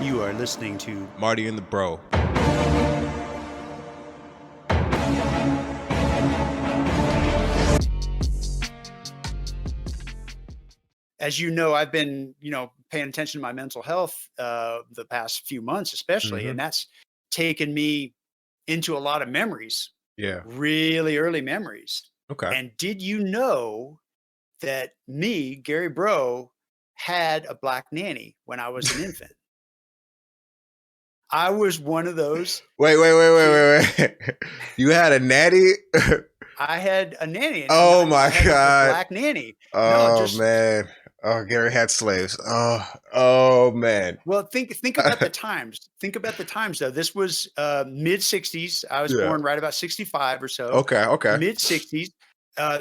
You are listening to Marty and The Bro. As you know, I've been, paying attention to my mental health the past few months, especially, Mhm. and that's taken me into a lot of memories, Yeah. really early memories. Okay. And did you know that me, Gary Breaux, had a black nanny when I was an infant? I was one of those kids. Wait. You had a natty? I had a nanny, and Oh I my had a God. black nanny. No, Oh just man. Oh, Gary had slaves. Oh man. well, think about the times. Think about the times, though. This was, mid '60s. I was Yeah. born right about '65 or so. Okay. Mid '60s.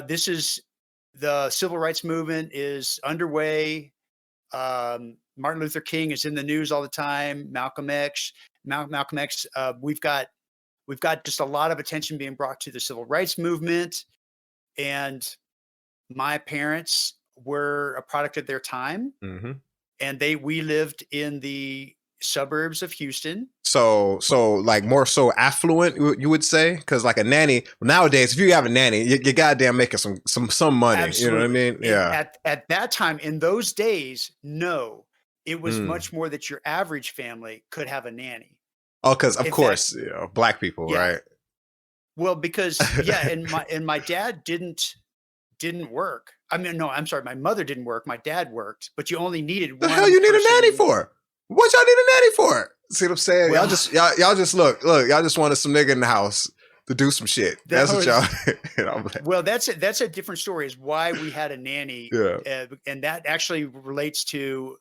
This is the civil rights movement is underway. Martin Luther King is in the news all the time. Malcolm X. We've got just a lot of attention being brought to the civil rights movement, and my parents were a product of their time, hmm and we lived in the suburbs of Houston. So like more so affluent, you would say, because like a nanny nowadays, if you have a nanny, you goddamn making some money. You know what I Absolutely. mean? Yeah. At that time, in those days, no, it was Mm. much more that your average family could have a nanny. Oh, because of In fact, course, black people, yeah. right? Well, because yeah, and my dad didn't work. I mean, no, I'm sorry, my mother didn't work. My dad worked, but you only needed The hell one you need a nanny person. for? What y'all need a nanny for? See what I'm saying? Y'all Well, just y'all just look, y'all just wanted some nigga in the house to do some shit. that That's what y'all. was I'm like, well, that's a different story. Is why we had a nanny, yeah. and that actually relates to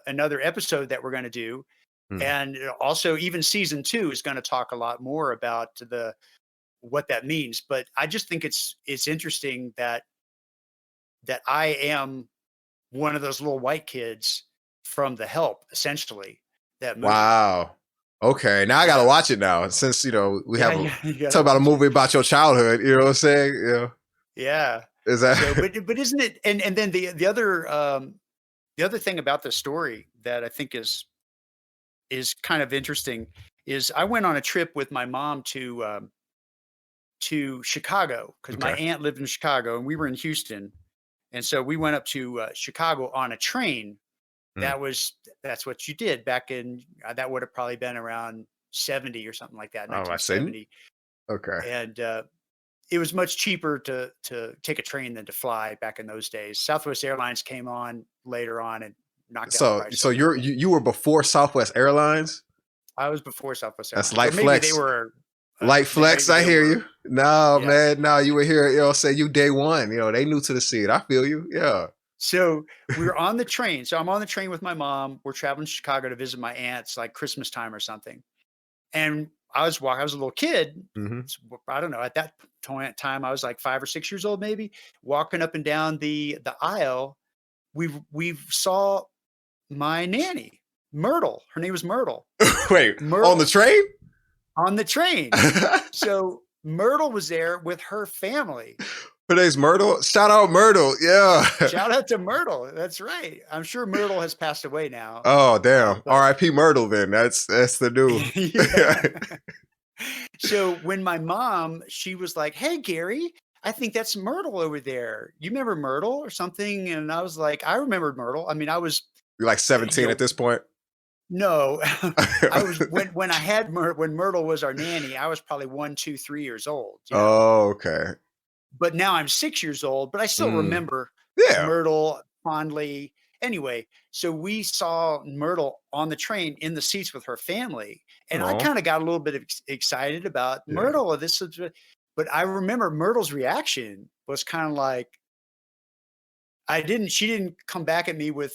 another episode that we're going to do. Hmm. And also, even season two is going to talk a lot more about the what that means. But I just think it's interesting that I am one of those little white kids from The Help, essentially, that movie. Wow. Okay, now I gotta Yeah, watch it now since we yeah, have a yeah. You got to talk about a watch it. movie about your childhood. You know what I'm saying? Yeah. Is So, that but isn't it? And then the other thing about the story that I think is kind of interesting is I went on a trip with my mom to Chicago because my okay? aunt lived in Chicago and we were in Houston, and so we went up to Chicago on a train. Hmm. That's what you did back in that would have probably been around '70 or something like that, Oh, I see. 1970, Okay. and it was much cheaper to take a train than to fly back in those days. Southwest Airlines came on later on and knocked down the price So on that, you're but you were before Southwest Airlines. I was before Southwest That's Airlines, or light maybe they flex. were. Light flex, Maybe I they hear were. you. No, Yeah. man, no, you were here, say you day one. They new to the seat. I feel you. Yeah. So we were on the train. So I'm on the train with my mom. We're traveling to Chicago to visit my aunts, like Christmas time or something. And I was a little kid. Hmm. I don't know. At that time, I was like 5 or 6 years old, maybe walking up and down the aisle. We saw my nanny, Myrtle. Her name was Myrtle. Wait, on the Myrtle train? on the train. So Myrtle was there with her family. Her name's Myrtle. Shout out Myrtle. Yeah. Shout out to Myrtle. That's right. I'm sure Myrtle has passed away now. Oh damn. But R.I.P. Myrtle. Then that's the new. yeah. So when my mom, she was like, "Hey, Gary, I think that's Myrtle over there. You remember Myrtle or something?" And I was like, "I remembered Myrtle." I mean, I was, You're like you 17 at know, this point. no, I was when I had when Myrtle was our nanny. I was probably 1, 2, 3 years old. Oh, okay. But now I'm 6 years old, but I still Mm. remember Yeah. Myrtle fondly. Anyway, so we saw Myrtle on the train in the seats with her family, and I Oh. kind of got a little bit excited about Yeah. Myrtle. But I remember Myrtle's reaction was kind of like I didn't. She didn't come back at me with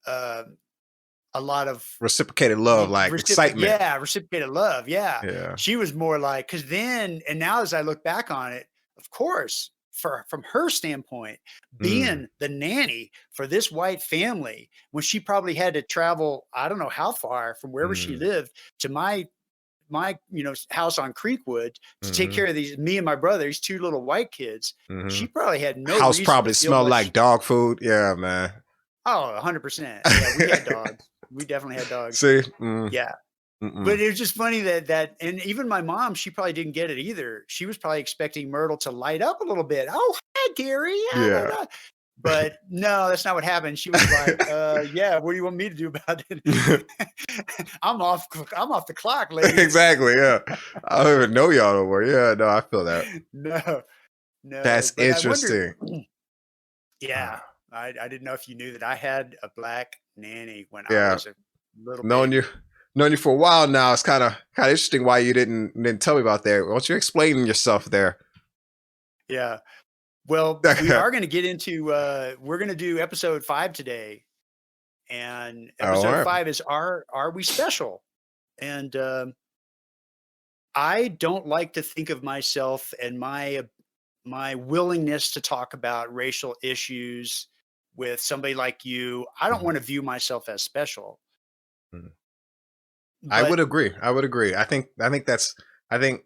uh, a lot of Reciprocated love, like excitement. yeah, reciprocated love. Yeah, Yeah. she was more like because then and now as I look back on it, of course, from her standpoint, Mm. being the nanny for this white family when she probably had to travel, I don't know how far from wherever she Mm. lived to my house on Creekwood to take Hmm. care of these me and my brother, these two little white kids. Hmm. She probably had no House reason to probably feel smelled much. like dog food. Yeah, man. Oh, 100%. Yeah, we had dogs. We definitely had dogs. See, Yeah. But it was just funny that and even my mom, she probably didn't get it either. She was probably expecting Myrtle to light up a little bit. "Oh, hi, Gary." Yeah, da, yeah. da." But no, that's not what happened. She was like, yeah, what do you want me to do about it? I'm off the clock, lady." Exactly. Yeah. I don't even know y'all no more. Yeah. No, I feel that. No, no. That's But I wonder, interesting. yeah, I didn't know if you knew that I had a black nanny when I Yeah. was a little Knowing you, baby. knowing you for a while now, it's kind of interesting why you didn't tell me about that. Why don't you explain yourself there? Yeah. Well, we are going to get into we're going to do episode 5 today. And All episode right. 5 is are we special? And I don't like to think of myself and my willingness to talk about racial issues with somebody like you. I don't Mhm. want to view myself as special. Mhm. I would But agree. I would agree. I think it's very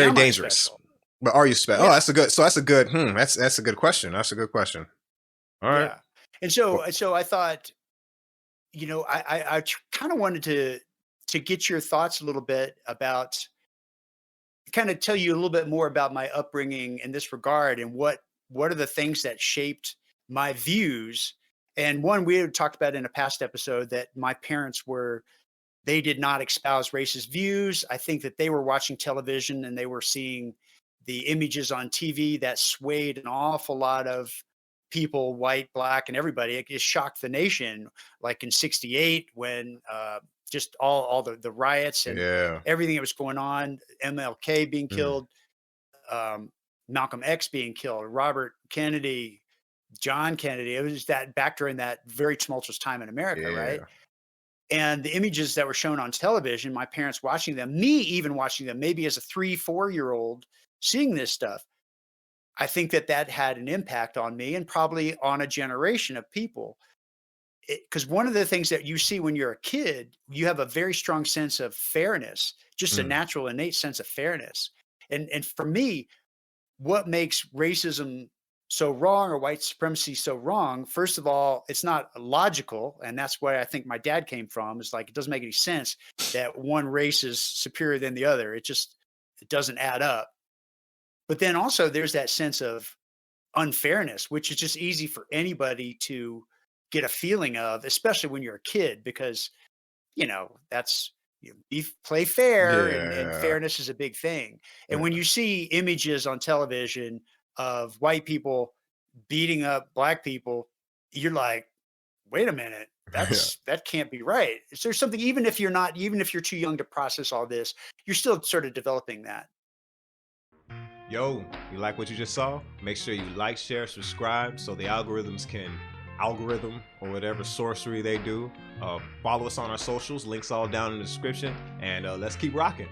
am I dangerous. special? But are you special? Oh, Yeah. that's a good that's a good question. That's a good question. All right. Yeah. And Well, so I thought, I kind of wanted to get your thoughts a little bit about, kind of tell you a little bit more about my upbringing in this regard and what are the things that shaped my views. And one we had talked about in a past episode, that my parents were, they did not espouse racist views. I think that they were watching television and they were seeing the images on TV that swayed an awful lot of people, white, black, and everybody. It just shocked the nation, like in '68 when just all the riots and yeah. everything that was going on, MLK being Mm, killed, Malcolm X being killed, Robert Kennedy, John Kennedy. It was that back during that very tumultuous time in America, right? yeah. And the images that were shown on television, my parents watching them, me even watching them, maybe as a 3, 4 year old, seeing this stuff, I think that that had an impact on me and probably on a generation of people. Because one of the things that you see when you're a kid, you have a very strong sense of fairness, just a Mm, natural, innate sense of fairness. And for me, what makes racism so wrong or white supremacy so wrong? First of all, it's not logical, and that's where I think my dad came from. It's like it doesn't make any sense that one race is superior than the other. It doesn't add up. But then also there's that sense of unfairness, which is just easy for anybody to get a feeling of, especially when you're a kid, because that's, play fair, and yeah. fairness is a big thing. And when Yeah. you see images on television of white people beating up black people, you're like, wait a minute, Yeah. that can't be right. Is there something, even if you're too young to process all this, you're still sort of developing that. Yo, you like what you just saw? Make sure you like, share, subscribe so the algorithms can algorithm or whatever sorcery they do. Follow us on our socials, links all down in the description, and let's keep rocking.